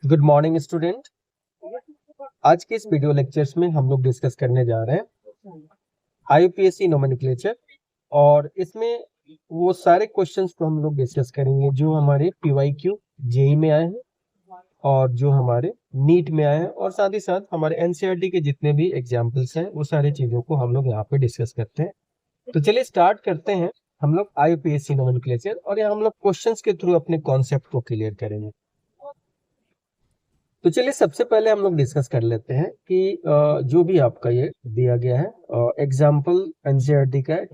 Good morning student. आज के इस वीडियो लेक्चर्स में हम लोग डिस्कस करने जा रहे हैं आईयूपीएससी नोमेनक्लेचर और इसमें वो सारे क्वेश्चंस को हम लोग डिस्कस करेंगे जो हमारे पीवाईक्यू जेई में आए हैं और जो हमारे नीट में आए हैं और साथ ही साथ हमारे एनसीईआरटी के जितने भी एग्जाम्पल्स हैं वो सारी चीजों को हम लोग यहाँ पे डिस्कस करते हैं। तो चलिए स्टार्ट करते हैं हम लोग आईयूपीएससी नोमेनक्लेचर और यहाँ हम लोग क्वेश्चंस के थ्रू अपने कॉन्सेप्ट को क्लियर करेंगे। तो चलिए सबसे पहले हम लोग डिस्कस कर लेते हैं कि जो भी आपका ये दिया गया है एग्जाम्पल एनसीईआरटी का है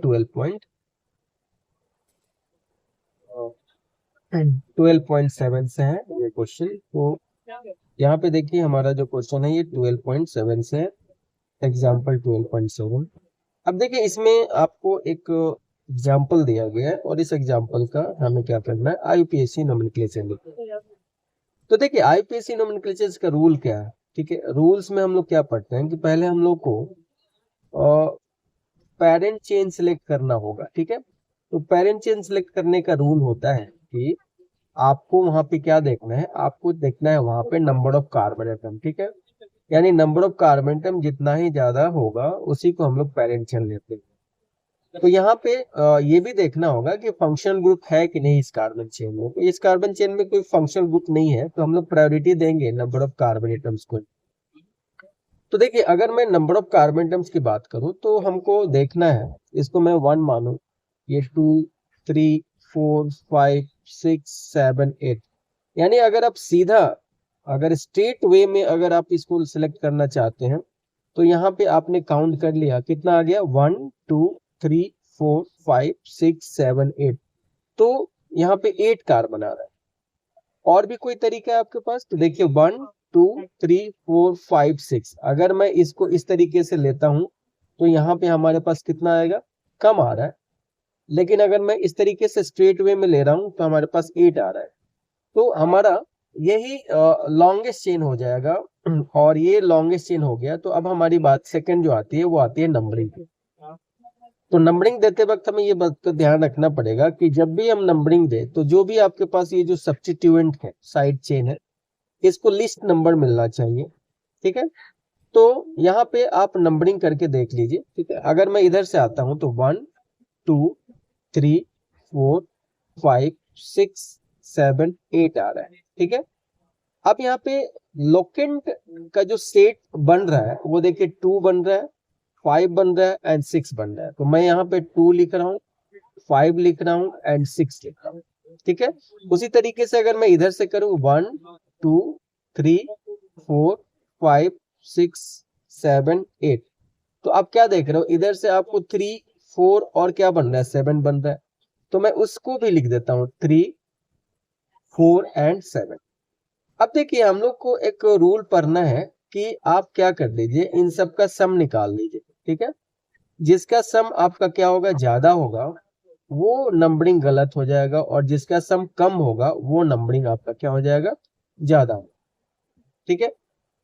12.7 से है ये क्वेश्चन। तो यहाँ पे देखिए हमारा जो क्वेश्चन है ये 12.7 से है, एग्जाम्पल 12.7। अब देखिए इसमें आपको एक एग्जाम्पल दिया गया है और इस एग्जाम्पल का हमें क्या करना है, आईयूपीएससी नोमेनक्लेचर लिखना। तो देखिए आईपीएससी नोमेनक्लेचर का रूल क्या है, ठीक है। रूल्स में हम लोग क्या पढ़ते हैं कि पहले हम लोग को पेरेंट चेन सिलेक्ट करना होगा, ठीक है। तो पेरेंट चेन सिलेक्ट करने का रूल होता है कि आपको वहां पे क्या देखना है, आपको देखना है वहां पे नंबर ऑफ कार्बन एटम, ठीक है। यानी नंबर ऑफ कार्बन एटम जितना ही ज्यादा होगा उसी को हम लोग पेरेंट चेन लेते हैं। तो यहाँ पे ये भी देखना होगा कि फंक्शनल ग्रुप है कि नहीं इस कार्बन चेन में। तो इस कार्बन चेन में कोई फंक्शनल ग्रुप नहीं है तो हम लोग प्रायोरिटी देंगे नंबर ऑफ कार्बन एटम्स को। तो देखिए अगर मैं नंबर ऑफ कार्बन एटम्स की बात करूं तो हमको देखना है, इसको मैं 1 मानूं, ये 2 3 4 5 6 7 8। यानी अगर आप सीधा अगर स्ट्रेट वे में अगर आप इसको सिलेक्ट करना चाहते हैं तो यहाँ पे आपने काउंट कर लिया, कितना आ गया 1 2 3 4 5 6 7 8। तो यहाँ पे 8 कार्बन आ रहा है। और भी कोई तरीका है आपके पास? तो देखिए 1 2 3 4 5 6। अगर मैं इसको इस तरीके से लेता हूं तो यहाँ पे हमारे पास कितना आएगा, कम आ रहा है। लेकिन अगर मैं इस तरीके से स्ट्रेट वे में ले रहा हूं तो हमारे पास 8 आ रहा है। तो हमारा यही लॉन्गेस्ट चेन हो जाएगा और ये लॉन्गेस्ट चेन हो गया। तो अब हमारी बात सेकंड जो आती है वो आती है नंबरिंग। तो नंबरिंग देते वक्त हमें ये बात का ध्यान रखना पड़ेगा कि जब भी हम नंबरिंग दे तो जो भी आपके पास ये जो सब्स्टिट्यूएंट है, साइड चेन है, इसको लिस्ट नंबर मिलना चाहिए, ठीक है। तो यहाँ पे आप नंबरिंग करके देख लीजिए, ठीक है। अगर मैं इधर से आता हूं तो 1 2 3 4 5 6 7 8 आ रहा है, ठीक है। अब यहाँ पे लोकेंट का जो सेट बन रहा है वो देखिए 2 बन रहा है, 5 बन रहा है एंड 6 बन रहा है। तो मैं यहाँ पे 2 लिख रहा हूँ, 5 लिख रहा हूँ एंड 6 लिख रहा हूँ, ठीक है। उसी तरीके से अगर मैं इधर से करूँ 1 2 3 4 5 6 7 8, तो आप क्या देख रहे हो, इधर से आपको 3 4 और क्या बन रहा है, 7 बन रहा है। तो मैं उसको भी लिख देता हूँ 3 4 एंड 7। अब देखिए हम लोग को एक रूल पढ़ना है कि आप क्या कर लीजिए, इन सब का सम निकाल लीजिए, ठीक है। जिसका सम आपका क्या होगा, ज्यादा होगा वो नंबरिंग गलत हो जाएगा और जिसका सम कम होगा वो नंबरिंग आपका क्या हो जाएगा, ज्यादा होगा, ठीक है।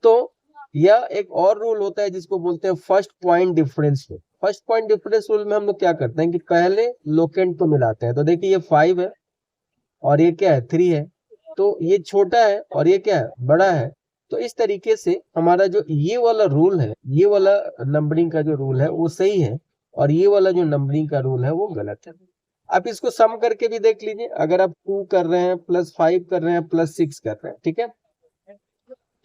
तो यह एक और रूल होता है जिसको बोलते हैं first point difference rule. First point difference rule में हम लोग क्या करते हैं कि पहले लोकेंट को मिलाते हैं। तो देखिए ये 5 है और ये क्या है, 3 है। तो ये छोटा है और ये क्या है, बड़ा है। तो इस तरीके से हमारा जो ये वाला रूल है, ये वाला नंबरिंग का जो रूल है वो सही है और ये वाला जो नंबरिंग का रूल है वो गलत है। आप इसको सम करके भी देख लीजिए, अगर आप 2 कर रहे हैं प्लस 5 कर रहे हैं प्लस 6 कर रहे हैं, ठीक है।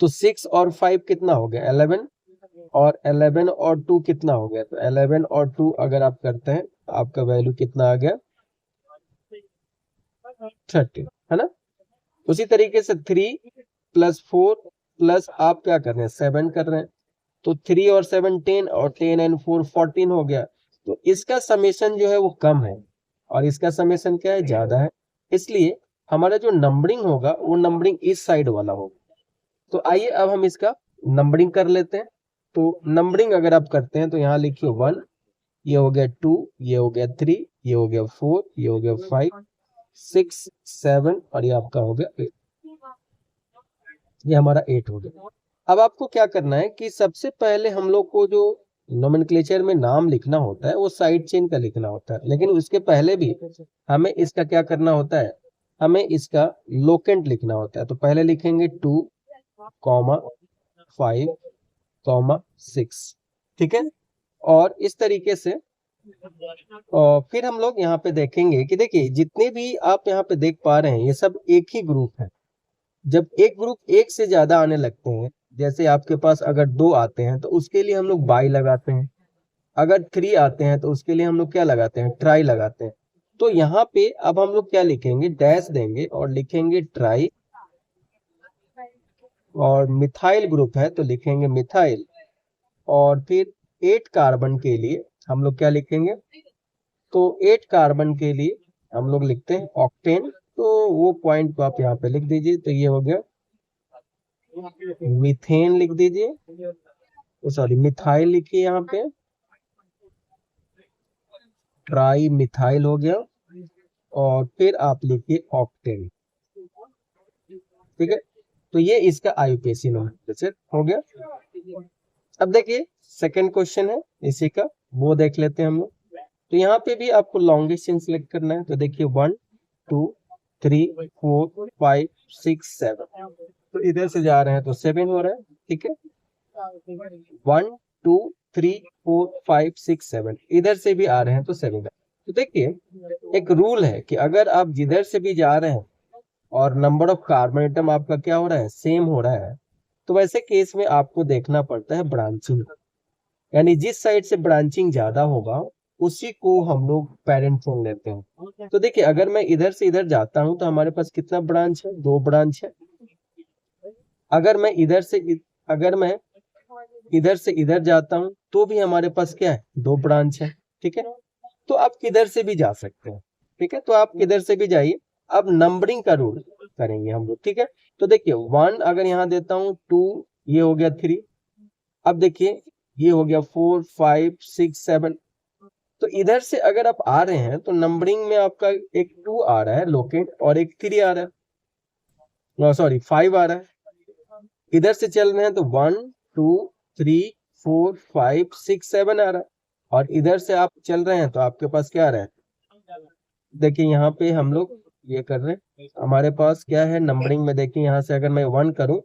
तो 6 और 5 कितना हो गया, 11। और 11 और 2 कितना हो गया, तो 11 और 2 अगर आप करते हैं आपका वैल्यू कितना आ गया, 30, है ना। उसी तरीके से 3 प्लस 4 प्लस आप क्या कर रहे हैं, 7 कर रहे हैं। तो 3 और 7 10 और 10 एंड 4 14 हो गया। तो इसका समेशन जो है वो कम है और इसका समेशन क्या है, ज्यादा है। इसलिए हमारा जो नंबरिंग होगा वो नंबरिंग इस साइड वाला होगा। तो आइए अब हम इसका नंबरिंग कर लेते हैं। तो नंबरिंग अगर आप करते हैं तो यहाँ लिखिए 1, ये हो गया 2, ये हो गया 3, ये हो गया 4, ये हो गया 5 6 7 और ये आपका हो गया 8। ये हमारा 8 हो गया। अब आपको क्या करना है कि सबसे पहले हम लोग को जो नोमेनक्लेचर में नाम लिखना होता है वो साइड चेन का लिखना होता है, लेकिन उसके पहले भी हमें इसका क्या करना होता है, हमें इसका लोकेंट लिखना होता है। तो पहले लिखेंगे 2 कॉमा 5 कॉमा 6, ठीक है। और इस तरीके से और फिर हम लोग यहाँ पे देखेंगे कि देखिए जितने भी आप यहाँ पे देख पा रहे हैं ये सब एक ही ग्रुप है। जब एक ग्रुप एक से ज्यादा आने लगते हैं, जैसे आपके पास अगर 2 आते हैं तो उसके लिए हम लोग बाई लगाते हैं, अगर 3 आते हैं तो उसके लिए हम लोग क्या लगाते हैं, ट्राई लगाते हैं। तो यहाँ पे अब हम लोग क्या लिखेंगे, डैश देंगे और लिखेंगे ट्राई, और मिथाइल ग्रुप है तो लिखेंगे मिथाइल। और फिर 8 कार्बन के लिए हम लोग क्या लिखेंगे, तो 8 कार्बन के लिए हम लोग लिखते हैं ऑक्टेन। तो वो पॉइंट को आप यहाँ पे लिख दीजिए, तो ये हो गया मीथेन, लिख दीजिए, सॉरी मिथाइल लिखिए यहाँ पे, ट्राई मिथाइल हो गया, और फिर आप लिखिए ऑक्टेन, ठीक है। तो ये इसका आईयूपीएसी नोमेनक्लेचर हो गया। अब देखिए सेकंड क्वेश्चन है इसी का, वो देख लेते हैं हम लोग। तो यहाँ पे भी आपको लॉन्गेस्ट चेन सिलेक्ट करना है, तो देखिए 1 2 3 4 5 6 7, तो इधर से जा रहे हैं तो 7 हो रहा है, ठीक है। 1 2 3 4 5 6 7, इधर से भी आ रहे हैं तो 7 है। तो देखिए एक रूल है कि अगर आप जिधर से भी जा रहे हैं और नंबर ऑफ कार्बन एटम आपका क्या हो रहा है, सेम हो रहा है, तो वैसे केस में आपको देखना पड़ता है ब्रांचिंग, यानी जिस साइड से ब्रांचिंग ज्यादा होगा उसी को हम लोग पेरेंट चेन लेते हैं। तो देखिए अगर मैं इधर से इधर जाता हूं तो हमारे पास कितना ब्रांच है, 2 ब्रांच है। अगर मैं इधर से इधर जाता हूं तो भी हमारे पास क्या है, 2 ब्रांच है, ठीक है। तो आप किधर से भी जा सकते हैं, ठीक है, तो आप किधर से भी जाइए। अब नंबरिंग का रूल करेंगे हम लोग, ठीक है। तो देखिए 1 अगर यहाँ देता हूँ, 2 ये हो गया 3, अब देखिए ये हो गया 4 5 6 7। तो इधर से अगर आप आ रहे हैं तो नंबरिंग में आपका एक 2 आ रहा है लोकेट, और एक 3 आ रहा है, सॉरी 5 आ रहा है। इधर से चल रहे हैं तो 1 2 3 4 5 6 7 आ रहा है, और इधर से आप चल रहे हैं तो आपके पास क्या आ रहा है, देखिए यहाँ पे हम लोग ये कर रहे हैं, हमारे पास क्या है नंबरिंग में, देखिए यहाँ से अगर मैं 1 करूं,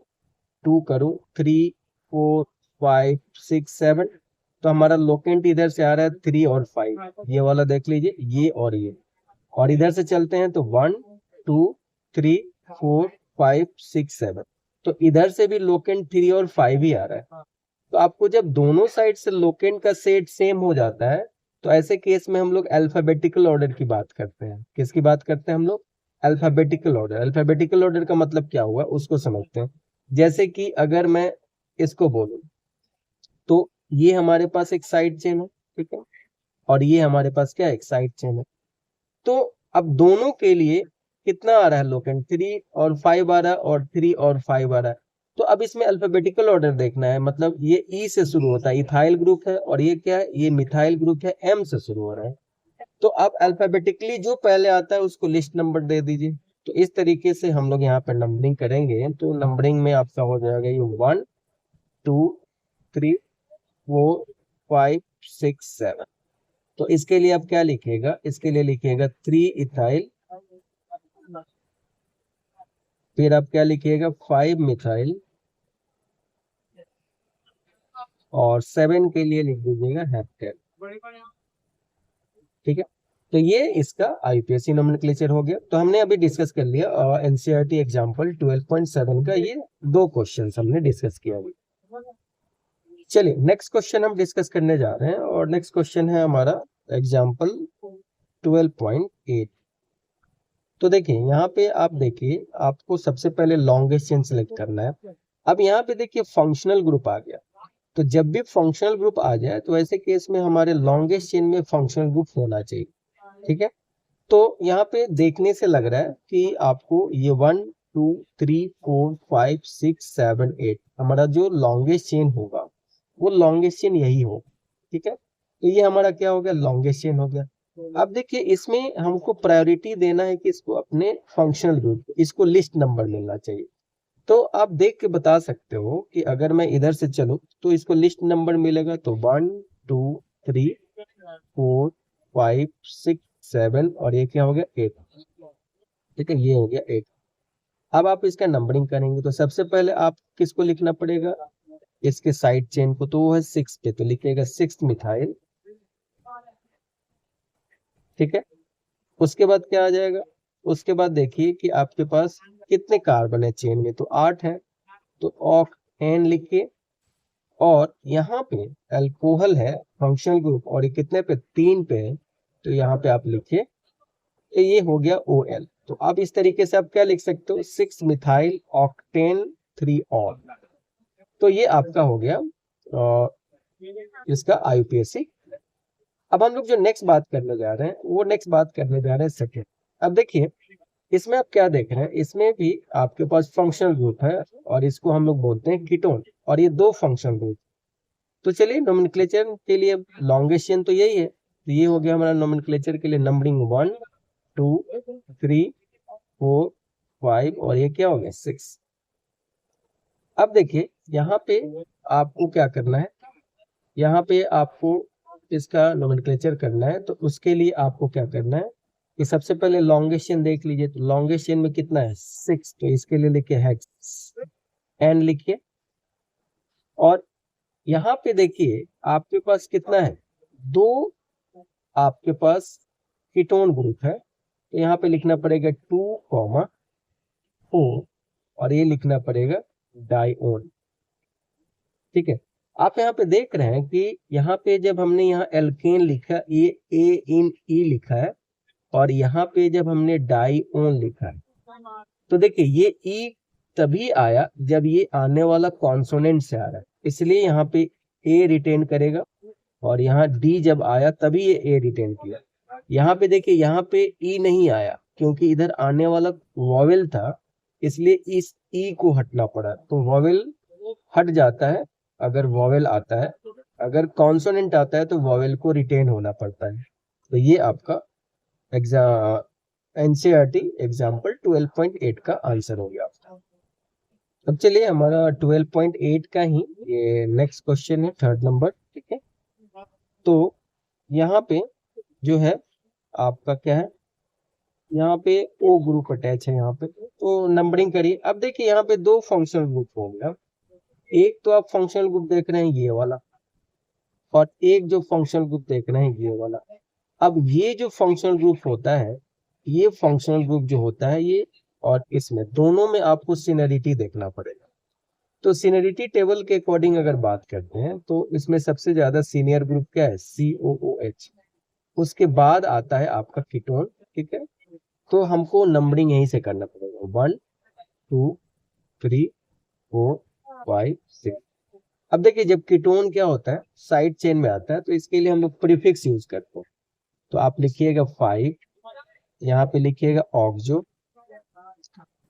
2 करूं, 3 4 5 6 7, तो हमारा लोकेंट इधर से आ रहा है 3 और 5, ये वाला देख लीजिए, ये और ये। और इधर से चलते हैं तो 1 2 3 4 5 6 7, तो इधर से भी लोकेंट 3 और 5 ही आ रहा है। तो आपको जब दोनों साइड से लोकेंट का सेट सेम हो जाता है तो ऐसे केस में हम लोग अल्फाबेटिकल ऑर्डर की बात करते हैं। किसकी बात करते हैं हम लोग, अल्फाबेटिकल ऑर्डर। अल्फाबेटिकल ऑर्डर का मतलब क्या हुआ उसको समझते हैं। जैसे कि अगर मैं इसको बोलूं तो ये हमारे पास एक साइड चेन है, ठीक है, और ये हमारे पास क्या है, एक साइड चेन है। तो अब दोनों के लिए कितना आ रहा है लोकेंट, 3 और 5 आ रहा है, और 3 और 5 आ रहा है। तो अब इसमें अल्फाबेटिकल ऑर्डर देखना है, मतलब ये ई से शुरू होता है, इथाइल ग्रुप है, और ये क्या है, ये मिथाइल ग्रुप है, एम से शुरू हो रहा है। तो आप अल्फाबेटिकली जो पहले आता है उसको लिस्ट नंबर दे दीजिए। तो इस तरीके से हम लोग यहाँ पे नंबरिंग करेंगे, तो नंबरिंग में आपका हो जाएगा ये 1 2 3 4 5 6 7। तो इसके लिए आप क्या लिखिएगा, इसके लिए लिखिएगा 3 इथाइल, फिर आप क्या लिखिएगा 5 मिथाइल, और 7 के लिए लिख दीजिएगा हेप्टेन, ठीक है। तो ये इसका आईयूपीएसी नोमेनक्लेचर हो गया। तो हमने अभी डिस्कस कर लिया एनसीईआरटी एग्जांपल 12.7 का ये 2 क्वेश्चंस हमने डिस्कस किया अभी। चलिए नेक्स्ट क्वेश्चन हम डिस्कस करने जा रहे हैं, और नेक्स्ट क्वेश्चन है हमारा एग्जांपल 12.8। तो देखिए यहाँ पे आप देखिए, आपको सबसे पहले लॉन्गेस्ट चेन सेलेक्ट करना है। अब यहाँ पे देखिए फंक्शनल ग्रुप आ गया, तो जब भी फंक्शनल ग्रुप आ जाए तो ऐसे केस में हमारे लॉन्गेस्ट चेन में फंक्शनल ग्रुप होना चाहिए, ठीक है। तो यहाँ पे देखने से लग रहा है कि आपको ये 1 2 3 4 5 6 7 8 हमारा जो लॉन्गेस्ट चेन होगा वो लॉन्गेस्ट चेन यही होगा, ठीक है। तो ये हमारा क्या हो गया, लॉन्गेस्ट चेन हो गया। अब देखिए इसमें हमको प्रायोरिटी देना है कि इसको अपने फंक्शनल ग्रुप, इसको लिस्ट नंबर मिलना चाहिए। तो आप देख के बता सकते हो कि अगर मैं इधर से चलूं तो इसको लिस्ट नंबर मिलेगा, तो 1 2 3 4 5 6 7, और ये क्या हो गया 8, ठीक है, ये हो गया 8। अब आप इसका नंबरिंग करेंगे तो सबसे पहले आप किसको लिखना पड़ेगा, इसके साइड चेन को, तो वो है 6 पे, तो लिखिएगा 6 मिथाइल। ठीक है, उसके बाद क्या आ जाएगा, उसके बाद देखिए कि आपके पास कितने कार्बन है चेन में, तो 8 है, तो ऑक्ट एन लिखिए। और यहाँ पे अल्कोहल है फंक्शनल ग्रुप और ये कितने पे, 3 पे है, तो यहाँ पे आप लिखिए तो ये हो गया OL। तो आप इस तरीके से आप क्या लिख सकते हो, 6 मिथाइल ऑक्टेन 3 ऑल। तो ये आपका हो गया इसका IUPAC। अब हम लोग जो नेक्स्ट बात करने जा रहे हैं वो नेक्स्ट बात करने जा रहे हैं सेकेंड। अब देखिए इसमें आप क्या देख रहे हैं, इसमें भी आपके पास फंक्शनल ग्रुप है और इसको हम लोग बोलते हैं कीटोन, और ये 2 फंक्शनल ग्रुप। तो चलिए नोमेनक्लेचर के लिए लॉन्गेस्ट चेन तो यही है, तो ये हो गया हमारा नोमेनक्लेचर के लिए नंबरिंग 1 2 3 4 5 और ये क्या हो गया 6। अब देखिए यहाँ पे आपको क्या करना है, यहाँ पे आपको इसका नोमेनक्लेचर करना है, तो उसके लिए आपको क्या करना है कि सबसे पहले लॉन्गेस्ट चेन देख लीजिए, तो लॉन्गेस्ट चेन में कितना है 6, तो इसके लिए लिखिए हेक्स एन लिखिए। और यहाँ पे देखिए आपके पास कितना है, 2 आपके पास कीटोन ग्रुप है, तो यहाँ पे लिखना पड़ेगा 2, 4 और ये लिखना पड़ेगा डाइओन। ठीक है, आप यहाँ पे देख रहे हैं कि यहाँ पे जब हमने यहाँ एल्केन लिखा, ये ए इन ई लिखा है, और यहाँ पे जब हमने डाइओन लिखा है, तो देखिए ये ई तभी आया जब ये आने वाला कॉन्सोनेंट से आ रहा है, इसलिए यहाँ पे ए रिटेन करेगा, और यहाँ डी जब आया तभी ये ए रिटेन किया। यहाँ पे देखिए यहाँ पे ई नहीं आया क्योंकि इधर आने वाला वॉवेल था, इसलिए इस ई को हटना पड़ा, तो वॉवेल हट जाता है अगर वॉवेल आता है, अगर कॉन्सोनेंट आता है तो वॉवेल को रिटेन होना पड़ता है। तो ये आपका NCERT एग्जाम्पल 12.8 का आंसर हो गया आपका। अब चलिए हमारा 12.8 का ही ये नेक्स्ट क्वेश्चन है, 3rd नंबर। ठीक है, तो यहाँ पे जो है आपका क्या है, यहाँ पे O ग्रुप अटैच है यहाँ पे, तो नंबरिंग करिए। अब देखिए यहाँ पे 2 फंक्शनल ग्रुप हो गया, एक तो आप फंक्शनल ग्रुप देख रहे हैं ये वाला, और एक जो फंक्शनल ग्रुप देख रहे हैं ये वाला। अब ये जो फंक्शनल ग्रुप होता है, ये फंक्शनल ग्रुप जो होता है ये, और इसमें दोनों में आपको सिनरिटी देखना पड़ेगा। तो सिनरिटी टेबल के अकॉर्डिंग अगर बात करते हैं तो इसमें सबसे ज्यादा सीनियर ग्रुप क्या है, COOH। उसके बाद आता है आपका कीटोन। ठीक है, तो हमको नंबरिंग यहीं से करना पड़ेगा, 1 2 3 4 5 6। अब देखिए जब कीटोन क्या होता है साइड चेन में आता है, तो इसके लिए हम लोग प्रीफिक्स यूज करते हैं, तो आप लिखिएगा 5, यहाँ पे लिखिएगा ऑक्सो,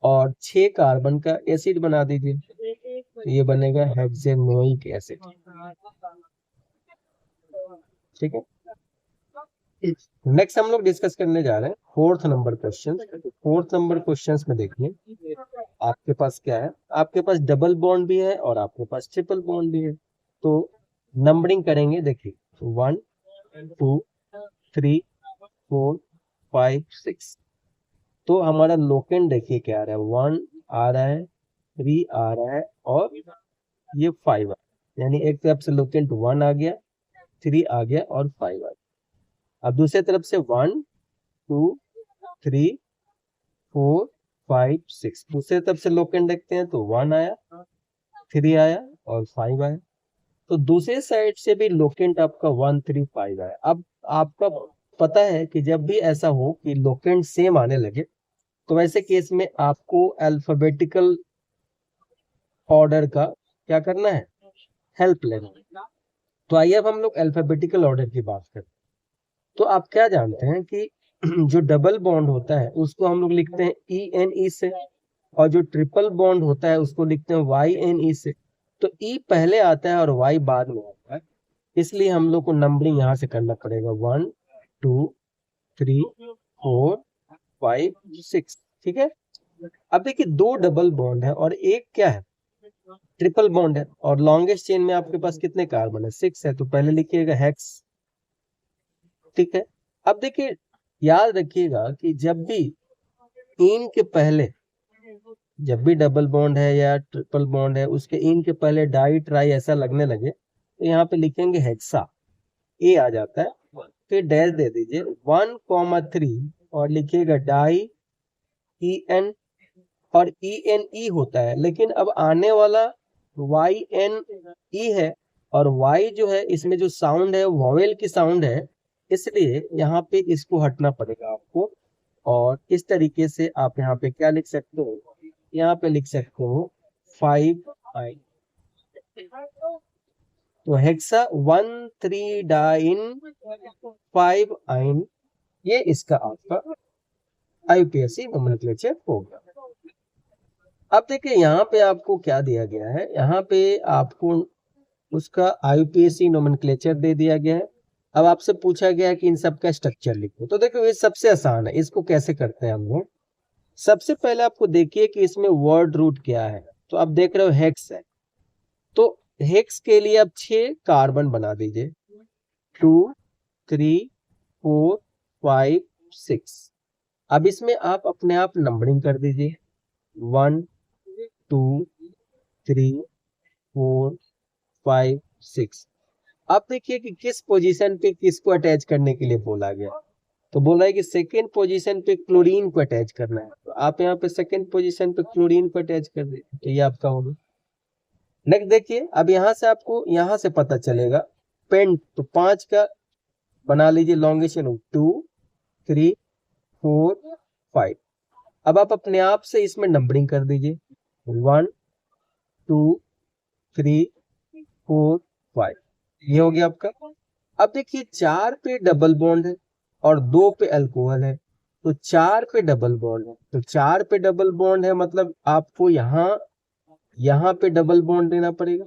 और 6 कार्बन का एसिड बना दीजिए, तो ये बनेगा हेक्सेनोइक एसिड। ठीक है, नेक्स्ट हम लोग डिस्कस करने जा रहे हैं 4th number question. 4th number question में देखिए आपके पास क्या है, आपके पास डबल बॉन्ड भी है और आपके पास ट्रिपल बॉन्ड भी है। तो नंबरिंग करेंगे, देखिए 1 2 3 4 5 6। तो हमारा लोकेंड देखिए क्या आ रहा है, 1 आ रहा है, 3 आ रहा है, और ये 5 आ, यानी एक तरफ से लोकेंट 1 आ गया, 3 आ गया और 5 आ गया। अब दूसरे तरफ से 1 2 3 4 5 6, दूसरे तरफ से लोकेंट देखते हैं तो 1 आया, 3 आया और 5 आया। तो दूसरे साइड से भी लोकेंट आपका 1 3 5 आया। अब आपका पता है कि जब भी ऐसा हो कि लोकेंट सेम आने लगे, तो वैसे केस में आपको अल्फाबेटिकल ऑर्डर का क्या करना है, हेल्प लेना है। तो आइए अब हम लोग अल्फाबेटिकल ऑर्डर की बात करते हैं। तो आप क्या जानते हैं कि जो डबल बॉन्ड होता है उसको हम लोग लिखते हैं ENE से, और जो ट्रिपल बॉन्ड होता है उसको लिखते हैं YNE से। तो E पहले आता है और Y बाद में आता है, इसलिए हम लोग को नंबरिंग यहाँ से करना पड़ेगा 1 2 3 4 5 6। ठीक है, अब देखिए 2 डबल बॉन्ड है और एक क्या है, ट्रिपल बॉन्ड है, और लॉन्गेस्ट चेन में आपके पास कितने कार्बन है, 6 है, तो पहले लिखिएगा हेक्स। ठीक है, अब देखिए याद रखिएगा कि जब भी इन के पहले जब भी डबल बॉन्ड है या ट्रिपल बॉन्ड है उसके इन के पहले डाई ट्राई ऐसा लगने लगे तो यहाँ पे लिखेंगे हेक्सा, ए आ जाता है, फिर डैश दे दीजिए 1,3 और लिखिएगा डाई ई एन, और ई एन ई होता है, लेकिन अब आने वाला वाई एन ई है, और वाई जो है इसमें जो साउंड है वॉवेल की साउंड है, इसलिए यहाँ पे इसको हटना पड़ेगा आपको। और इस तरीके से आप यहाँ पे क्या लिख सकते हो, यहाँ पे लिख सकते हो 5 आई, तो हेक्सा 1,3 डाइन 5 आइन, ये इसका आपका आईयूपीएसी नोमेनक्लेचर हो गया। अब देखिए यहाँ पे आपको क्या दिया गया है, यहाँ पे आपको उसका आईयूपीएसी नोमेनक्लेचर दे दिया गया है। अब आपसे पूछा गया है कि इन सब का स्ट्रक्चर लिखो, तो देखो ये सबसे आसान है, इसको कैसे करते हैं हम लोग। सबसे पहले आपको देखिए कि इसमें वर्ड रूट क्या है, तो आप देख रहे हो हेक्स है, तो हेक्स के लिए आप 6 कार्बन बना दीजिए, 2 3 4 5 6। अब इसमें आप अपने आप नंबरिंग कर दीजिए 1 2 3 4 5 6। अब देखिए कि किस पोजीशन पे किसको अटैच करने के लिए बोला गया, तो बोला है कि सेकेंड पोजीशन पे क्लोरीन को अटैच करना है, तो आप यहाँ पे सेकेंड पोजीशन पे क्लोरीन को अटैच कर दीजिए, तो ये आपका होगा। नेक्स्ट देखिए, अब यहाँ से आपको यहाँ से पता चलेगा पेंट, तो 5 का बना लीजिए लॉन्गेशन 2 3 4 5। अब आप अपने आप से इसमें नंबरिंग कर दीजिए 1 2 3 4 5, ये हो गया आपका। अब देखिए 4 पे डबल बॉन्ड है और 2 पे अल्कोहल है, तो 4 पे डबल बॉन्ड है, तो 4 पे डबल बॉन्ड है मतलब आपको यहाँ पे डबल बॉन्ड देना पड़ेगा,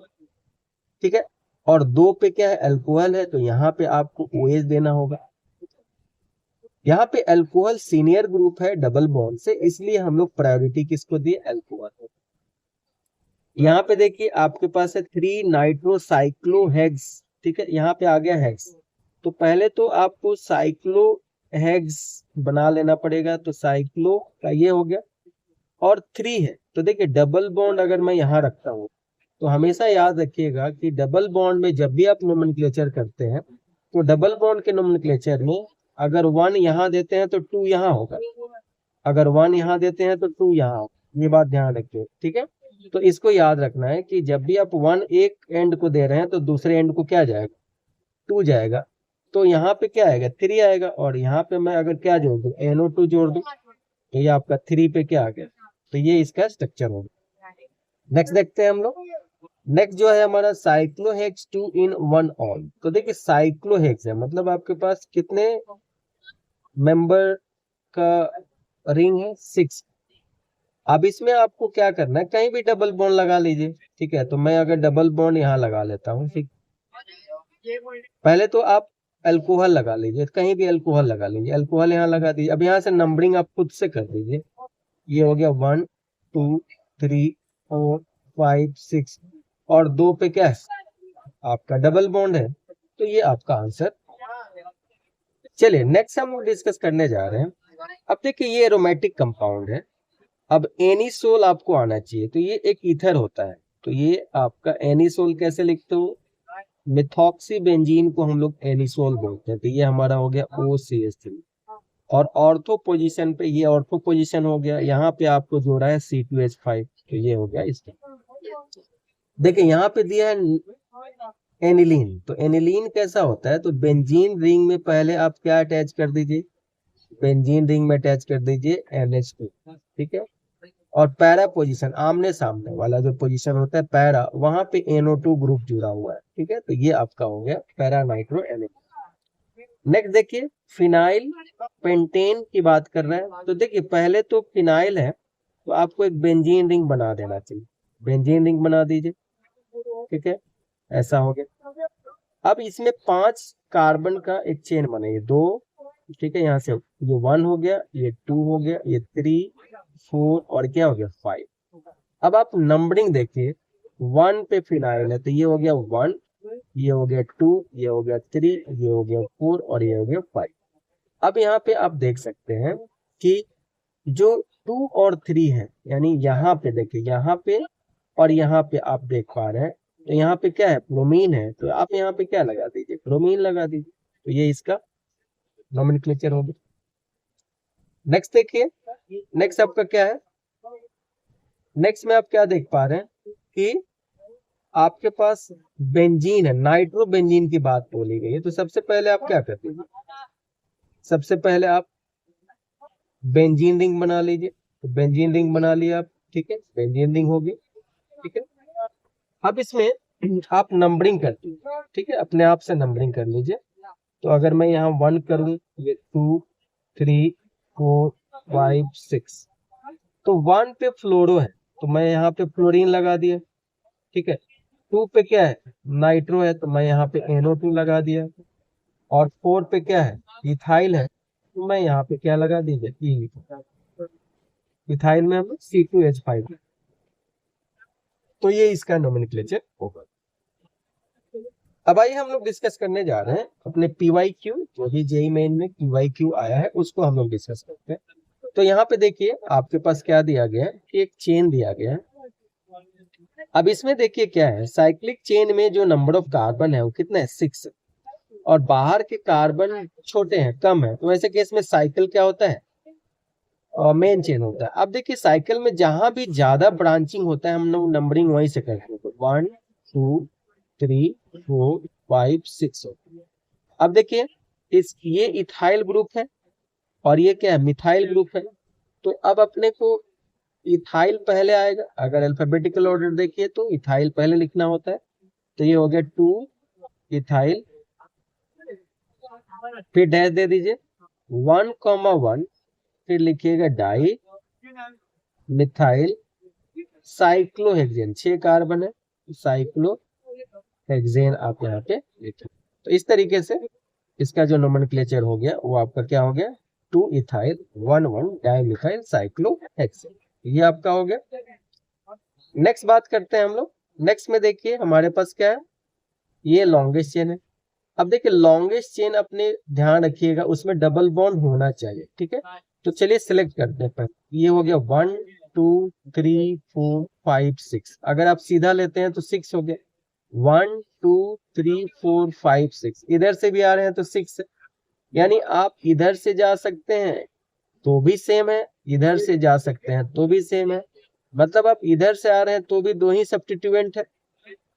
ठीक है। और 2 पे क्या है, अल्कोहल है, तो यहाँ पे आपको OH देना होगा। यहाँ पे अल्कोहल सीनियर ग्रुप है डबल बॉन्ड से, इसलिए हम लोग प्रायोरिटी किसको दिए, अल्कोहल को। यहाँ पे देखिए आपके पास है 3 नाइट्रोसाइक्लोहेक्स, ठीक है, यहाँ पे आ गया हेक्स, तो पहले तो आपको साइक्लोहेक्स बना लेना पड़ेगा, तो साइक्लो का ये हो गया, और 3 है, तो देखिए डबल बॉन्ड अगर मैं यहाँ रखता हूँ, तो हमेशा याद रखिएगा कि डबल बॉन्ड में जब भी आप नोमेनक्लेचर करते हैं, तो डबल बॉन्ड के नोमेनक्लेचर में अगर 1 यहाँ देते हैं तो 2 यहाँ होगा, अगर 1 यहाँ देते हैं तो 2 यहाँ होगा, ये बात ध्यान रखिए, ठीक है। तो इसको याद रखना है कि जब भी आप 1 एक एंड को दे रहे हैं तो दूसरे एंड को क्या जाएगा, 2 जाएगा, तो यहाँ पे क्या आएगा, 3 आएगा, और यहाँ पे मैं अगर क्या जोड़ दूं, NO2 जोड़ दूं, तो ये आपका 3 पे क्या आ गया, तो ये इसका स्ट्रक्चर होगा। नेक्स्ट देखते हैं हम लोग। नेक्स्ट जो है हमारा साइक्लोहेक्स 2 in 1 ऑल, तो देखिए साइक्लोहेक्स है मतलब आपके पास कितने मेंबर का रिंग है, 6। अब इसमें आपको क्या करना है, कहीं भी डबल बॉन्ड लगा लीजिए, ठीक है, तो मैं अगर डबल बॉन्ड यहाँ लगा लेता हूँ, ठीक, पहले तो आप अल्कोहल लगा लीजिए, कहीं भी अल्कोहल लगा लीजिए, अल्कोहल यहाँ लगा दीजिए। अब यहाँ से नंबरिंग आप खुद से कर दीजिए, ये हो गया 1 2 3 4 5 6, और 2 पे क्या है आपका डबल बॉन्ड है, तो ये आपका आंसर। चलिए नेक्स्ट हम डिस्कस करने जा रहे हैं। अब देखिए ये एरोमेटिक कंपाउंड है, अब एनिसोल आपको आना चाहिए, तो ये एक ईथर होता है, तो ये आपका एनिसोल कैसे लिखते हो, मिथॉक्सी बेंजीन को हम लोग एनिसोल बोलते हैं, तो ये हमारा हो गया OCH3। और ऑर्थो पोजीशन पे, ये ऑर्थो पोजीशन हो गया, यहाँ पे आपको जोड़ा है C2H5, तो ये हो गया इसका। देखिए यहाँ पे दिया है एनिलीन, तो एनिलीन कैसा होता है, तो बेंजीन रिंग में पहले आप क्या अटैच कर दीजिए, बेंजीन रिंग में अटैच कर दीजिए NH2, ठीक है, और पैरा पोजीशन आमने सामने वाला जो पोजीशन होता है पैरा, वहां पे NO2 ग्रुप जुड़ा हुआ है, ठीक है, तो ये आपका हो गया पैरा नाइट्रो NH। नेक्स्ट देखिए फिनाइल पेंटेन की बात कर रहे हैं, तो देखिए पहले तो फिनाइल है, तो आपको एक बेंजीन रिंग बना देना चाहिए, बेंजीन रिंग बना दीजिए, ठीक है, ऐसा हो गया। अब इसमें 5 कार्बन का एक चेन बनेगी, 2, ठीक है, यहाँ से ये 1 हो गया, ये 2 हो गया, ये 3 4 और क्या हो गया 5। अब आप नंबरिंग देखिए, 1 पे फिनाइल है, तो ये हो गया 1, ये हो गया 2, ये हो गया 3, ये हो गया 4 और ये हो गया 5। अब यहाँ पे आप देख सकते हैं कि जो 2 और 3 है, यानी यहाँ पे देखिए, यहाँ पे और यहाँ पे आप देख पा रहे हैं, तो यहाँ पे क्या है, ब्रोमीन है, तो आप यहाँ पे क्या लगा दीजिए, ब्रोमीन लगा दीजिए, तो ये इसका नोमेनक्लेचर हो गया। नेक्स्ट देखिए, नेक्स्ट आपका क्या है, नेक्स्ट में आप क्या देख पा रहे हैं कि आपके पास बेंजीन है, नाइट्रोबेंजीन की बात बोली गई है। तो सबसे पहले आप क्या करते हैं, सबसे पहले आप बेंजीन रिंग बना लीजिए, तो बेंजीन रिंग बना लिया आप, ठीक है, बेंजीन रिंग होगी, ठीक है। अब इसमें आप नंबरिंग करते हैं, ठीक है, अपने आप से नंबरिंग कर लीजिए। तो अगर मैं यहाँ 1 करूँ, ये 2 3 4 5 6, तो 1 पे फ्लोरो है, तो मैं यहाँ पे फ्लोरीन लगा दिया, ठीक है। 2 पे क्या है, नाइट्रो है, तो मैं यहाँ पे NO2 लगा दिया, और 4 पे क्या है, इथाइल है, तो मैं यहाँ पे क्या लगा दीजिए, इथाइल में हम C2H5, तो ये इसका नोमेनक्लेचर होगा। अब आइए हम लोग डिस्कस करने जा रहे हैं अपने PYQ, जो भी जेईई मेन में PYQ आया है, उसको हम लोग डिस्कस करते हैं। तो यहाँ पे देखिए आपके पास क्या दिया गया है कि एक चेन दिया गया है। अब इसमें देखिए क्या है, साइक्लिक चेन में जो नंबर ऑफ कार्बन है वो कितना है, 6, और बाहर के कार्बन छोटे हैं, कम है, तो ऐसे केस में साइकिल क्या होता है, मेन चेन होता है। अब देखिए साइकिल में जहां भी ज्यादा ब्रांचिंग होता है, हम लोग नंबरिंग वहीं से करते हैं, 1 2 3 4 5 6। अब देखिए ये इथाइल ग्रुप है और ये क्या है, मिथाइल ग्रुप है। तो अब अपने को इथाइल पहले आएगा, अगर अल्फाबेटिकल ऑर्डर देखिए तो इथाइल पहले लिखना होता है, तो ये हो गया 2 इथाइल, फिर डैश दे दीजिए 1,1, फिर लिखिएगा डाई मिथाइल साइक्लोहेक्सेन, 6 कार्बन है, साइक्लोहेक्सेन आप यहाँ पे लिखें। तो इस तरीके से इसका जो नोमेनक्लेचर हो गया वो आपका क्या हो गया, 2 इथाइल 1,1 डाइमिथाइल साइक्लोहेक्सेन, ये आपका हो गया। नेक्स्ट बात करते हैं हम लोग, नेक्स्ट में देखिए हमारे पास क्या है, ये लॉन्गेस्ट चेन है। अब देखिए लॉन्गेस्ट चेन अपने ध्यान रखिएगा, उसमें डबल बॉन्ड होना चाहिए, ठीक है। तो चलिए सिलेक्ट करते हैं पहले, ये हो गया 1 2 3 4 5 6, अगर आप सीधा लेते हैं तो 6 हो गया, 1 2 3 4 5 6, इधर से भी आ रहे हैं तो 6 है, यानी आप इधर से जा सकते हैं तो भी सेम है, इधर से जा सकते हैं तो भी सेम है, मतलब आप इधर से आ रहे हैं तो भी 2 ही सब्स्टिट्यूएंट है,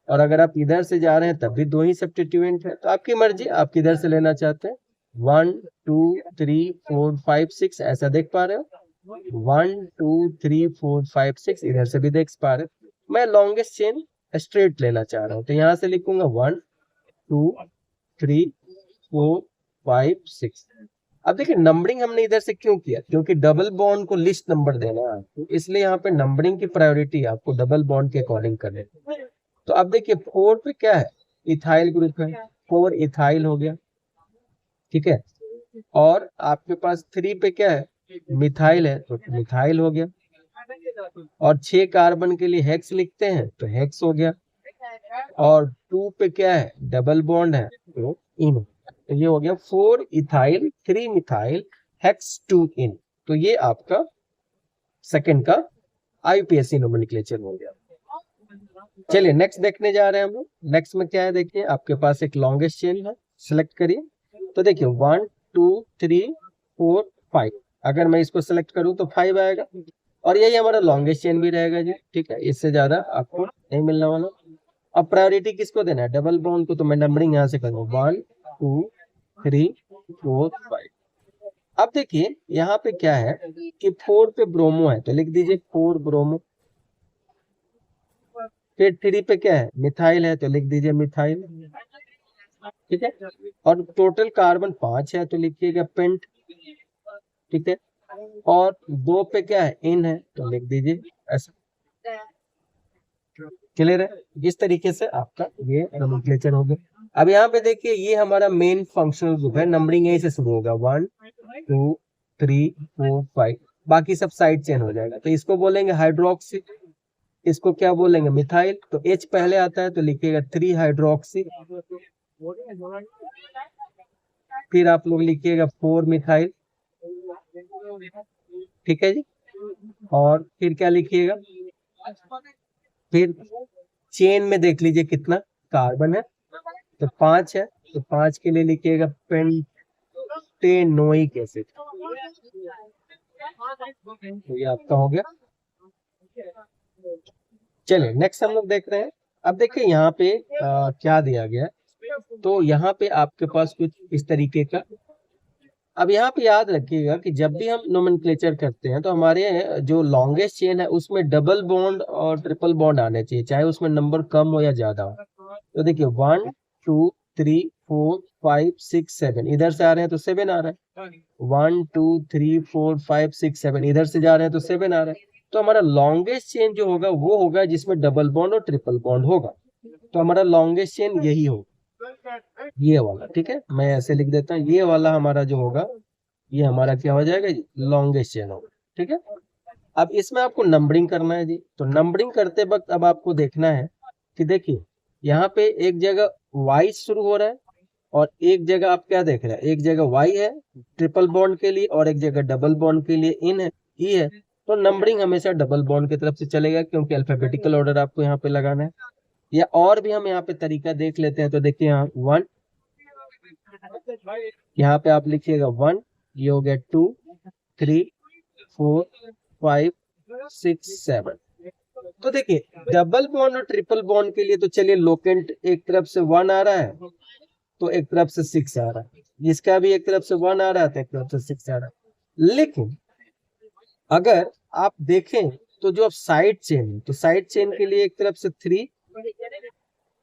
और अगर आप इधर से जा रहे हैं तब भी 2 ही सब्स्टिट्यूएंट है। तो आपकी मर्जी, आप किधर से लेना चाहते हैं, 1 2 3 4 5 6, ऐसा देख पा रहे हो, 1 2 3 4 5 6, इधर से भी देख पा रहे हो। मैं लॉन्गेस्ट चेन स्ट्रेट लेना चाह रहा हूँ, तो यहाँ से लिखूंगा 1 2 3 4 5 6। अब देखिए नंबरिंग हमने इधर से क्यों किया, क्योंकि डबल बॉन्ड को लिस्ट नंबर देना है, तो इसलिए यहाँ पे नंबरिंग की प्रायोरिटी आपको डबल बॉन्ड के अकॉर्डिंग करने। तो अब देखिए 4 पे क्या है, इथाइल ग्रुप है, 4 इथाइल हो गया, ठीक है। और आपके पास 3 पे क्या है, मिथाइल है, तो मिथाइल हो गया, और 6 कार्बन के लिए हेक्स लिखते हैं तो हेक्स हो गया, और 2 पे क्या है, डबल बॉन्ड है, तो इन, तो ये हो गया 4 इथाइल 3 मिथाइल हेक्स 2 इन। तो ये आपका सेकंड का IUPAC नोमेनक्लेचर हो गया। चलिए नेक्स्ट देखने जा रहे हैं हम लोग, नेक्स्ट में क्या है, देखिए आपके पास एक लॉन्गेस्ट चेन है, सिलेक्ट करिए। तो देखिए 1 2 3 4 5, अगर मैं इसको सिलेक्ट करूं तो 5 आएगा, और यही हमारा लॉन्गेस्ट चेन भी रहेगा जी, ठीक है, इससे ज्यादा आपको नहीं मिलने वाला। अब प्रायोरिटी किसको देना है, डबल बॉन्ड को, तो मैं नंबरिंग यहाँ से करूंगा 1 2 3 4 5। अब देखिए यहाँ पे क्या है कि 4 पे ब्रोमो है, तो लिख दीजिए 4 ब्रोमो, फिर 3 पे क्या है, मिथाइल है, तो लिख दीजिए मिथाइल, ठीक है। और टोटल कार्बन 5 है, तो लिखिएगा पेंट, ठीक है। और 2 पे क्या है, इन है, तो लिख दीजिए ऐसा, क्लियर है। इस तरीके से आपका ये नोमेनक्लेचर हो गया। अब यहाँ पे देखिए ये हमारा मेन फंक्शनल ग्रुप है, नंबरिंग यहीं से शुरू होगा 1 2 3 4 5, बाकी सब साइड चेन हो जाएगा। तो इसको बोलेंगे हाइड्रोक्सी, इसको क्या बोलेंगे, मिथाइल, तो H पहले आता है तो लिखिएगा 3 हाइड्रोक्सी, फिर आप लोग लिखिएगा 4 मिथाइल, ठीक है जी। और फिर क्या लिखिएगा, फिर चेन में देख लीजिए कितना कार्बन है, तो 5 है, तो 5 के लिए लिखिएगा पेंटेनोइक एसिड। तो ये आपका हो गया। चलिए नेक्स्ट हम लोग देख रहे हैं। अब देखिए यहाँ पे क्या दिया गया है, तो यहाँ पे आपके पास कुछ इस तरीके का। अब यहाँ पे याद रखिएगा कि जब भी हम नोमेनक्लेचर करते हैं तो हमारे जो लॉन्गेस्ट चेन है उसमें डबल बॉन्ड और ट्रिपल बॉन्ड आने चाहिए, चाहे उसमें नंबर कम हो या ज्यादा हो। तो देखिए 1 2 3 4 5 6 7 इधर से आ रहे हैं तो 7 आ रहा है, 1 2 3 4 5 6 7 इधर से जा रहे हैं तो 7 आ रहा है। तो हमारा लॉन्गेस्ट चेन जो होगा वो होगा जिसमें डबल बॉन्ड और ट्रिपल बॉन्ड होगा। तो हमारा लॉन्गेस्ट चेन यही होगा, ये वाला। ठीक है, मैं ऐसे लिख देता हूँ, ये वाला हमारा जो होगा ये हमारा क्या हो जाएगा जी, लॉन्गेस्ट चेन होगा। ठीक है, अब इसमें आपको नंबरिंग करना है जी। तो नंबरिंग करते वक्त अब आपको देखना है कि देखिए यहाँ पे एक जगह वाई शुरू हो रहा है और एक जगह आप क्या देख रहे हैं, एक जगह वाई है ट्रिपल बॉन्ड के लिए और एक जगह डबल बॉन्ड के लिए इन है, ई है। तो नंबरिंग हमेशा डबल बॉन्ड की तरफ से चलेगा क्योंकि अल्फाबेटिकल ऑर्डर आपको यहाँ पे लगाना है। या और भी हम यहाँ पे तरीका देख लेते हैं। तो देखिए यहाँ 1, यहाँ पे आप लिखिएगा 1, ये हो गया 2 3 4 5 6 7। तो देखिए डबल बॉन्ड और ट्रिपल बॉन्ड के लिए तो चलिए लोकेंट एक तरफ से 1 आ रहा है तो एक तरफ से 6 आ रहा है, इसका भी एक तरफ से 1 आ रहा है तो एक तरफ से 6 आ रहा है। लेकिन अगर आप देखें तो जो अब साइड चेन है, तो साइड चेन के लिए एक तरफ से 3,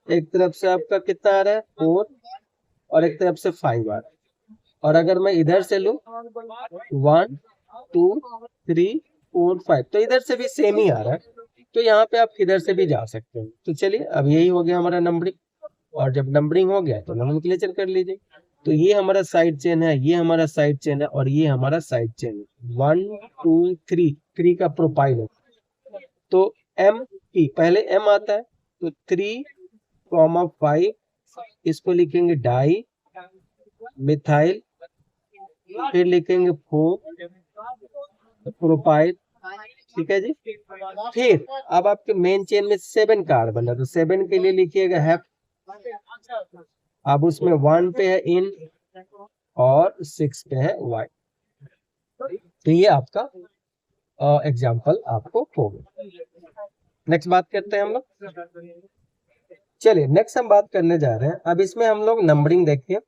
एक तरफ से आपका कितना आ रहा है 4 और एक तरफ से 5 आ रहा है। और अगर मैं इधर से लूं 1 2 3 4 5 तो इधर से भी सेम ही आ रहा है। तो यहाँ पे आप किधर से भी जा सकते हैं। तो चलिए अब यही हो गया हमारा नंबरिंग, और जब नंबरिंग हो गया तो नोमेनक्लेचर कर लीजिए। तो ये हमारा साइड चेन है, ये हमारा साइड चेन है और ये हमारा साइड चेन है। 1 2 3 का प्रोपाइल है। तो एम पी पहले एम आता है तो 3,5 इसको लिखेंगे डाई मिथाइल, फिर लिखेंगे 4 प्रोपाइल। ठीक है जी, फिर अब आपके मेन चेन में 7 कार्बन है तो 7 के लिए लिखिएगा हैफ। अब उसमें 1 पे है इन और 6 पे है वाई। तो ये आपका एग्जाम्पल आपको होगा। नेक्स्ट बात करते हैं हम लोग। चलिए नेक्स्ट हम बात करने जा रहे हैं। अब इसमें हम लोग नंबरिंग देखिए,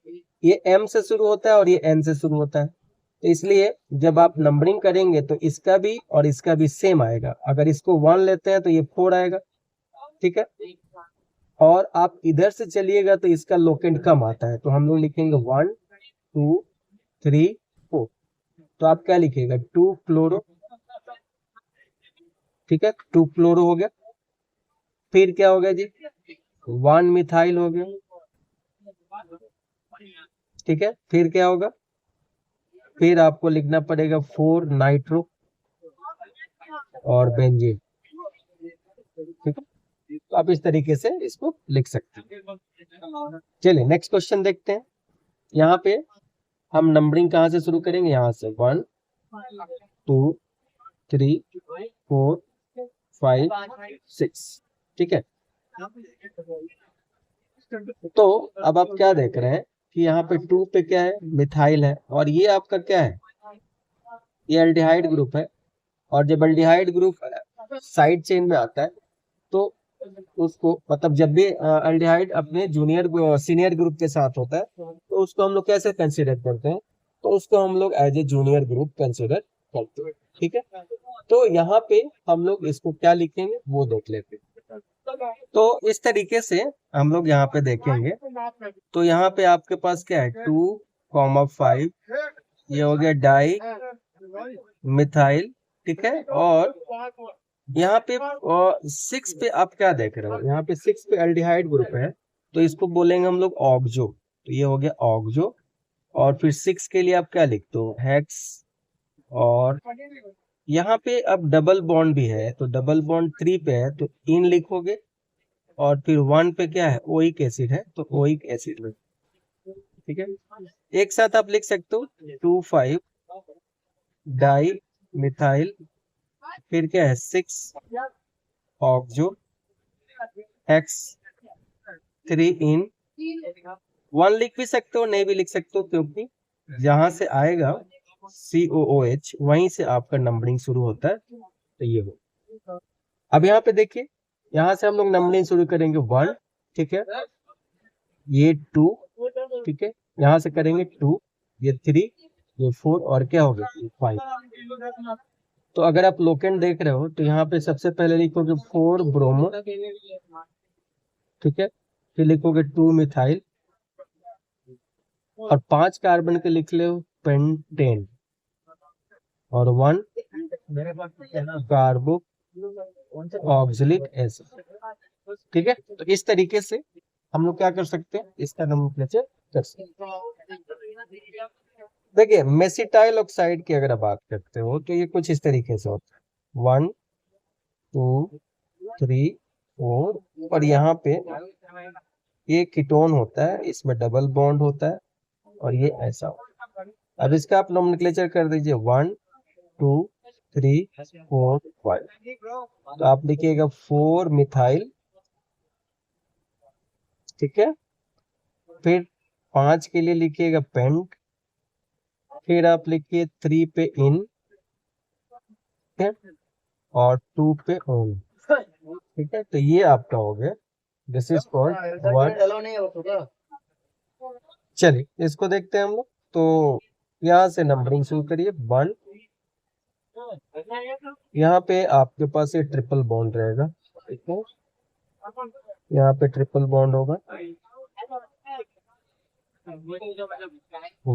ये एम से शुरू होता है और ये एन से शुरू होता है। तो इसलिए जब आप नंबरिंग करेंगे तो इसका भी और इसका भी सेम आएगा। अगर इसको 1 लेते हैं तो ये 4 आएगा। ठीक है, और आप इधर से चलिएगा तो इसका लोकेंट कम आता है तो हम लोग लिखेंगे 1 2 3 4। तो आप क्या लिखिएगा 2 क्लोरो। ठीक है, 2 क्लोरो हो गया। फिर क्या हो गया जी 1 मिथाइल हो गया। ठीक है, फिर क्या होगा, फिर आपको लिखना पड़ेगा 4 नाइट्रो और बेंजीन। ठीक है, तो आप इस तरीके से इसको लिख सकते हैं। चलिए नेक्स्ट क्वेश्चन देखते हैं। यहाँ पे हम नंबरिंग कहाँ से शुरू करेंगे, यहाँ से 1 2 3 4 5 6। ठीक है, तो अब आप क्या देख रहे हैं कि यहाँ पे 2 पे क्या है, मिथाइल है, और ये आपका क्या है, ये एल्डिहाइड ग्रुप है। और जब एल्डिहाइड ग्रुप साइड चेन में आता है तो उसको मतलब जब भी एल्डिहाइड अपने जूनियर सीनियर ग्रुप के साथ होता है तो उसको हम लोग कैसे कंसीडर करते हैं, तो उसको हम लोग as a junior group consider करते हैं। ठीक है, तो यहाँ पे हम लोग इसको क्या लिखेंगे वो देख लेते हैं। तो इस तरीके से हम लोग यहाँ पे देखेंगे। तो यहाँ पे आपके पास क्या है 2,5 ये हो गया डाई मिथाइल। ठीक है, और यहाँ पे 6 पे आप क्या देख रहे हो, यहाँ पे 6 पे एल्डिहाइड ग्रुप है तो इसको बोलेंगे हम लोग ऑक्सो। तो ये हो गया ऑक्सो। और फिर 6 के लिए आप क्या लिखते हो हेक्स। और यहाँ पे अब डबल बॉन्ड भी है तो डबल बॉन्ड 3 पे है तो इन लिखोगे। और फिर 1 पे क्या है ओइक एसिड है तो ओइक एसिड में। ठीक है, एक साथ आप लिख सकते हो 2,5 डाई मिथाइल फिर क्या है 6 ऑक्सो X3 इन 1 लिख भी सकते हो, नहीं भी लिख सकते हो, क्योंकि जहां से आएगा COOH वहीं से आपका नंबरिंग शुरू होता है। तो ये हो। अब यहाँ पे देखिए, यहाँ से हम लोग नंबरिंग शुरू करेंगे 1, ठीक है, ये 2, ठीक है, यहाँ से करेंगे 2, ये 3, ये 4 और क्या हो गया 5। तो अगर आप लोकेंट देख रहे हो तो यहाँ पे सबसे पहले लिखोगे 4 ब्रोमो, ठीक है, फिर लिखोगे 2 मिथाइल और 5 कार्बन के लिख लो पेंटेन और 1 कार्बो ऑक्सैलिक एसिड, ठीक है। तो इस तरीके से हम लोग क्या कर सकते हैं, इसका नोमेनक्लेचर कर सकते हैं। देखिए मेसिटाइल ऑक्साइड की अगर आप बात करते हो तो ये कुछ इस तरीके से होता है 1 2 3 4 और यहाँ पे ये कीटोन होता है, इसमें डबल बॉन्ड होता है और ये ऐसा होता है। अब इसका आप नोमेनक्लेचर कर दीजिए 1 2 3 4 5। तो आप लिखिएगा 4 मिथाइल, ठीक है, फिर 5 के लिए लिखिएगा पेंट, फिर आप लिखिए 3 पे इन, ठीक है, और 2 पे ओन, ठीक है। तो ये आपका हो गया, दिस इज कॉल्ड 1। चलिए इसको देखते हैं हम लोग। तो यहाँ से नंबरिंग शुरू करिए 1, यहाँ पे आपके पास ये ट्रिपल बॉन्ड रहेगा, ठीक है, यहाँ पे ट्रिपल बॉन्ड होगा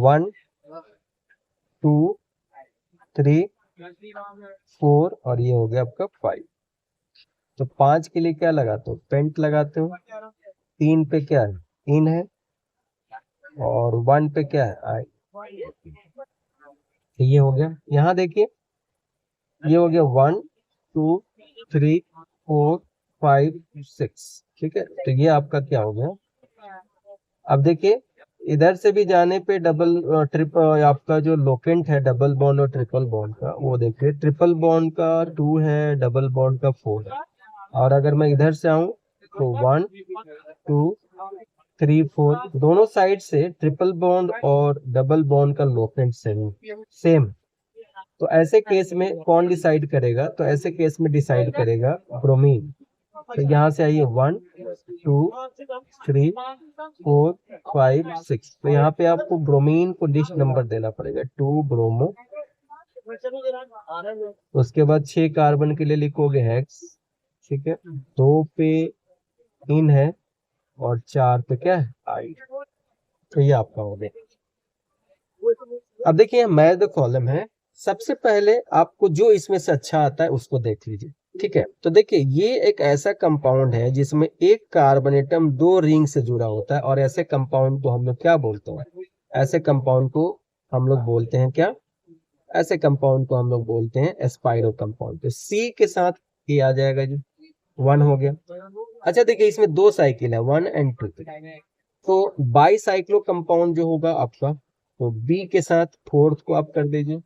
1 2 3 4 और ये हो गया आपका 5। तो 5 के लिए क्या लगाते हो, पेंट लगाते हो, 3 पे क्या है इन है और 1 पे क्या है आई। तो ये हो गया, यहाँ देखिए ये हो गया 1 2 3 4 5 6, ठीक है। तो ये आपका क्या हो गया। अब देखिए इधर से भी जाने पे डबल आपका जो लोकेंट है डबल बॉन्ड और ट्रिपल बॉन्ड का, वो देखिए ट्रिपल बॉन्ड का 2 है, डबल बॉन्ड का 4 है। और अगर मैं इधर से आऊं तो 1 2 3 4 दोनों साइड से ट्रिपल बॉन्ड और डबल बॉन्ड का लोकेंट सेम। तो ऐसे केस में कौन डिसाइड करेगा, तो ऐसे केस में डिसाइड करेगा ब्रोमीन। तो यहाँ से आइए 1 2 3 4 5 6। तो यहाँ पे आपको ब्रोमीन को लिस्ट नंबर देना पड़ेगा 2 ब्रोमो, उसके बाद 6 कार्बन के लिए लिखोगे हेक्स, ठीक है, 2 पे इन है और 4 पे क्या है आई। तो ये आपका हो गया। अब देखिए मैच द कॉलम है, सबसे पहले आपको जो इसमें से अच्छा आता है उसको देख लीजिए, ठीक है। तो देखिए ये एक ऐसा कंपाउंड है जिसमें एक कार्बन एटम 2 रिंग से जुड़ा होता है और ऐसे कंपाउंड को हम लोग क्या बोलते हैं, ऐसे कंपाउंड को हम लोग बोलते हैं क्या, ऐसे कंपाउंड को हम लोग बोलते हैं एस्पाइरो कंपाउंड। तो सी के साथ ये आ जाएगा जी 1 हो गया। अच्छा देखिए इसमें 2 साइकिल है 1 एंड 2, तो बाई साइक्लो कंपाउंड जो होगा आपका, तो बी के साथ 4th को आप कर दीजिए।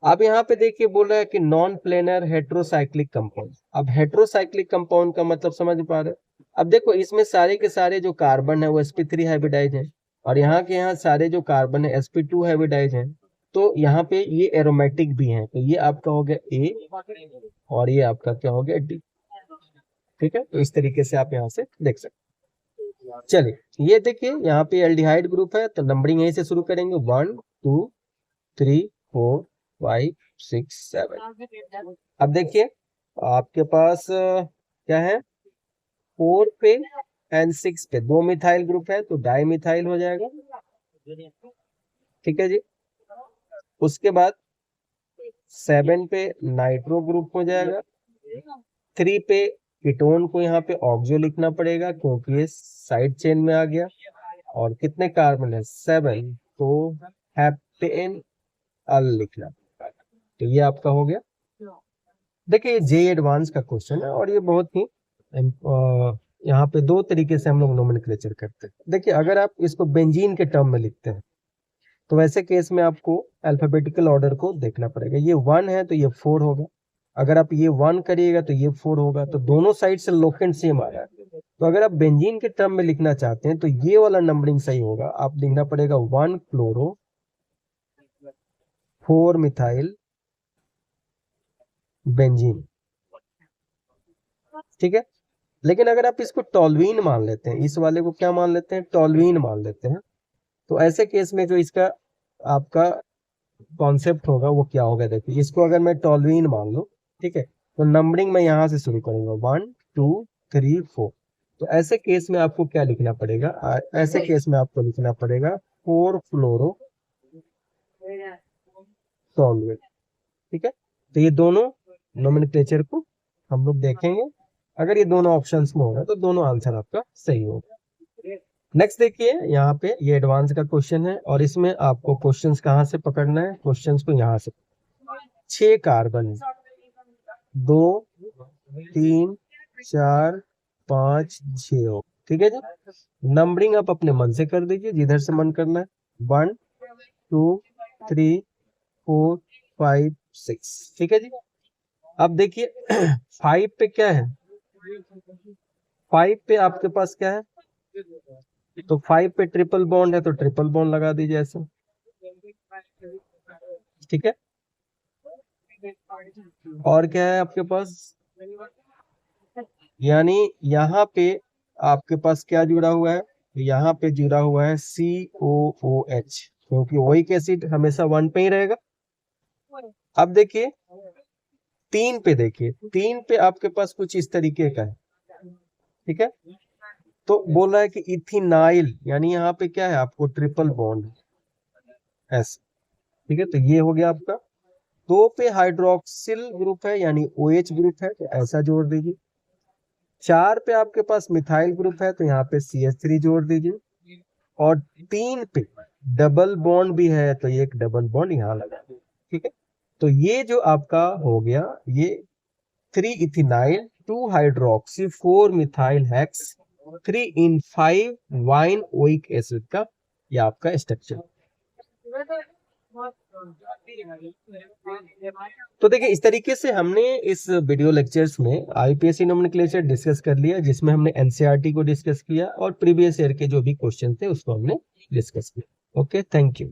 अब यहाँ पे देखिए बोल रहा है कि नॉन प्लेनर हेट्रोसाइक्लिक कंपाउंड। अब हेट्रोसाइक्लिक कंपाउंड का मतलब समझ पा रहे हैं। अब देखो इसमें सारे के सारे जो कार्बन है वो sp3 हाइब्रिडाइज है और यहाँ के यहाँ सारे जो कार्बन है sp2 हाइब्रिडाइज है। तो यहाँ पे ये एरोमेटिक भी है, तो ये आपका हो गया ए और ये आपका क्या हो गया डी, ठीक है। तो इस तरीके से आप यहाँ से देख सकते हैं। चलिए ये देखिए यहाँ पे एल्डिहाइड ग्रुप है, तो नंबरिंग यहीं से शुरू करेंगे 1 2 3 4 5 6 7। अब देखिए आपके पास क्या है 4 पे एंड 6 पे 2 मिथाइल ग्रुप है, तो डाई मिथाइल हो जाएगा, ठीक है जी। उसके बाद 7 पे नाइट्रो ग्रुप हो जाएगा, 3 पे कीटोन को यहाँ पे ऑक्सो लिखना पड़ेगा क्योंकि ये साइड चेन में आ गया। और कितने कार्बन है 7, तो हेप्टेन अल लिखना, तो ये आपका हो गया। देखिए जे एडवांस का क्वेश्चन है और ये बहुत ही यहाँ पे 2 तरीके से हम लोग नोमेनक्लेचर करते हैं। देखिए अगर आप इसको बेंजीन के टर्म में लिखते हैं तो वैसे केस में आपको अल्फाबेटिकल ऑर्डर को देखना पड़ेगा। ये 1 है तो ये 4 होगा, अगर आप ये 1 करिएगा तो ये 4 होगा, तो दोनों साइड से लोकेंट सेम आ रहा है। तो अगर आप बेंजीन के टर्म में लिखना चाहते हैं तो ये वाला नंबरिंग सही होगा, आप लिखना पड़ेगा 1 क्लोरो 4 मिथाइल बेंजीन, ठीक है। लेकिन अगर आप इसको टॉल्यूइन मान लेते हैं, इस वाले को क्या मान लेते हैं, टॉल्यूइन मान लेते हैं, तो ऐसे केस में जो इसका आपका कॉन्सेप्ट होगा वो क्या होगा, देखिए इसको अगर मैं टॉल्यूइन मान लूं, ठीक है, तो नंबरिंग मैं यहां से शुरू करूंगा 1 2 3 4। तो ऐसे केस में आपको क्या लिखना पड़ेगा, ऐसे केस में आपको लिखना पड़ेगा 4 फ्लोरो टॉल्यूइन, ठीक है। तो ये दोनों नोमेनक्लेचर को हम लोग देखेंगे, अगर ये दोनों ऑप्शंस में होगा तो दोनों आंसर आपका सही होगा। नेक्स्ट देखिए, यहाँ पे ये एडवांस का क्वेश्चन है और इसमें आपको क्वेश्चंस कहाँ से पकड़ना है, क्वेश्चंस को यहाँ से। 6 कार्बन, 2 3 4 5 6, ठीक है जी। नंबरिंग आप अपने मन से कर दीजिए, जिधर से मन करना है, 1 2 3 4 5 6, ठीक है जी। अब देखिए 5 पे क्या है, 5 पे आपके पास क्या है, तो 5 पे ट्रिपल बॉन्ड है तो ट्रिपल बॉन्ड लगा दीजिए ऐसे, ठीक है। और क्या है आपके पास, यानी यहाँ पे आपके पास क्या जुड़ा हुआ है, यहाँ पे जुड़ा हुआ है COOH, क्योंकि ओइक एसिड हमेशा 1 पे ही रहेगा। अब देखिए 3 पे, देखिए 3 पे आपके पास कुछ इस तरीके का है, ठीक है। तो बोल रहा है कि इथिनाइल, यानी यहाँ पे क्या है आपको ट्रिपल बॉन्ड ऐसे, ठीक है। तो ये हो गया आपका। 2 पे हाइड्रोक्सिल ग्रुप है यानी OH ग्रुप है, तो ऐसा जोड़ दीजिए। 4 पे आपके पास मिथाइल ग्रुप है तो यहाँ पे CH3 जोड़ दीजिए। और 3 पे डबल बॉन्ड भी है तो ये एक डबल बॉन्ड यहाँ लगा, ठीक है। तो ये जो आपका हो गया, ये 3 इथिनाइल 2 हाइड्रोक्सी 4 मिथाइल हेक्स 3 इन 5 वाइन ओइक एसिड का ये आपका स्ट्रक्चर। तो देखिए इस तरीके से हमने इस वीडियो लेक्चर्स में IUPAC नोमेनक्लेचर डिस्कस कर लिया, जिसमें हमने NCERT को डिस्कस किया और प्रीवियस ईयर के जो भी क्वेश्चन थे उसको हमने डिस्कस किया। Okay, thank you.